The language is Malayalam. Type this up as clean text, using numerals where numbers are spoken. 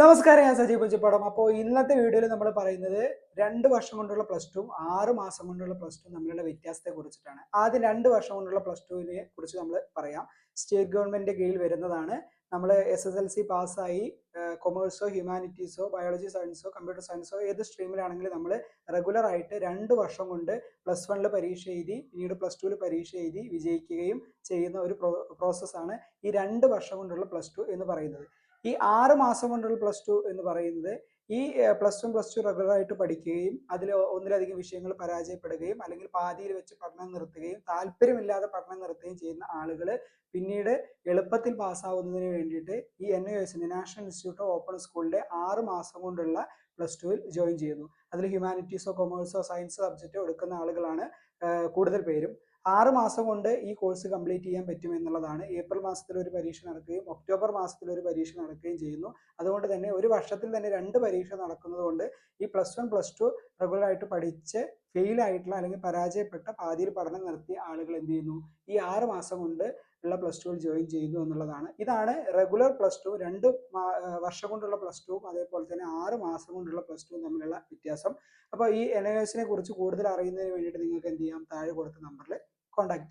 നമസ്കാരം, ഞാൻ സജീവ് പുഞ്ചപ്പാടം. അപ്പോൾ ഇന്നത്തെ വീഡിയോയിൽ നമ്മൾ പറയുന്നത് 2 വർഷം കൊണ്ടുള്ള പ്ലസ് ടു 6 മാസം കൊണ്ടുള്ള പ്ലസ് ടു തമ്മിലുള്ള വ്യത്യാസത്തെ കുറിച്ചിട്ടാണ്. ആദ്യം 2 വർഷം കൊണ്ടുള്ള പ്ലസ് ടുവിനെ കുറിച്ച് നമ്മൾ പറയാം. സ്റ്റേറ്റ് ഗവൺമെന്റിന്റെ കീഴിൽ വരുന്നതാണ്. നമ്മൾ SSLC പാസ്സായി കൊമേഴ്സോ ഹ്യൂമാനിറ്റീസോ ബയോളജി സയൻസോ കമ്പ്യൂട്ടർ സയൻസോ ഏത് സ്ട്രീമിലാണെങ്കിലും നമ്മൾ റെഗുലർ ആയിട്ട് 2 വർഷം കൊണ്ട് +1 പരീക്ഷ എഴുതി പിന്നീട് +2 പരീക്ഷ എഴുതി വിജയിക്കുകയും ചെയ്യുന്ന ഒരു പ്രോസസ്സാണ് ഈ 2 വർഷം കൊണ്ടുള്ള പ്ലസ് ടു എന്ന് പറയുന്നത്. ഈ 6 മാസം കൊണ്ടുള്ള പ്ലസ് ടു എന്ന് പറയുന്നത് ഈ +1 +2 റെഗുലർ ആയിട്ട് പഠിക്കുകയും അതിൽ ഒന്നിലധികം വിഷയങ്ങൾ പരാജയപ്പെടുകയും അല്ലെങ്കിൽ പാതിയിൽ വെച്ച് പഠനം നിർത്തുകയും താല്പര്യമില്ലാതെ പഠനം നിർത്തുകയും ചെയ്യുന്ന ആളുകൾ പിന്നീട് എളുപ്പത്തിൽ പാസ്സാവുന്നതിന് വേണ്ടിയിട്ട് ഈ NIOS national institute of open സ്കൂളിന്റെ 6 മാസം കൊണ്ടുള്ള പ്ലസ് ടുവിൽ ജോയിൻ ചെയ്യുന്നു. അതിൽ ഹ്യൂമാനിറ്റീസോ കൊമേഴ്സോ സയൻസ് സബ്ജക്റ്റോ എടുക്കുന്ന ആളുകളാണ് കൂടുതൽ പേരും. 6 മാസം കൊണ്ട് ഈ കോഴ്സ് കംപ്ലീറ്റ് ചെയ്യാൻ പറ്റും എന്നുള്ളതാണ്. ഏപ്രിൽ മാസത്തിൽ ഒരു പരീക്ഷ നടക്കുകയും ഒക്ടോബർ മാസത്തിൽ ഒരു പരീക്ഷ നടക്കുകയും ചെയ്യുന്നു. അതുകൊണ്ട് തന്നെ ഒരു വർഷത്തിൽ തന്നെ 2 പരീക്ഷ നടക്കുന്നത് കൊണ്ട് ഈ +1 +2 റെഗുലർ ആയിട്ട് പഠിച്ച് ഫെയിൽ ആയിട്ടുള്ള അല്ലെങ്കിൽ പരാജയപ്പെട്ട പാതിയിൽ പഠനം നടത്തിയ ആളുകൾ എന്ത് ചെയ്യുന്നു, ഈ 6 മാസം കൊണ്ട് ഉള്ള പ്ലസ് ടുവിൽ ജോയിൻ ചെയ്യുന്നു എന്നുള്ളതാണ്. ഇതാണ് റെഗുലർ പ്ലസ് ടു 2 വർഷം കൊണ്ടുള്ള പ്ലസ് ടുവും അതേപോലെ തന്നെ 6 മാസം കൊണ്ടുള്ള പ്ലസ് ടുവും തമ്മിലുള്ള വ്യത്യാസം. അപ്പോൾ ഈ NIOSനെ കുറിച്ച് കൂടുതൽ അറിയുന്നതിന് വേണ്ടിയിട്ട് നിങ്ങൾക്ക് എന്ത് ചെയ്യാം, താഴെ കൊടുത്ത നമ്പറിൽ കോൺടാക്ട്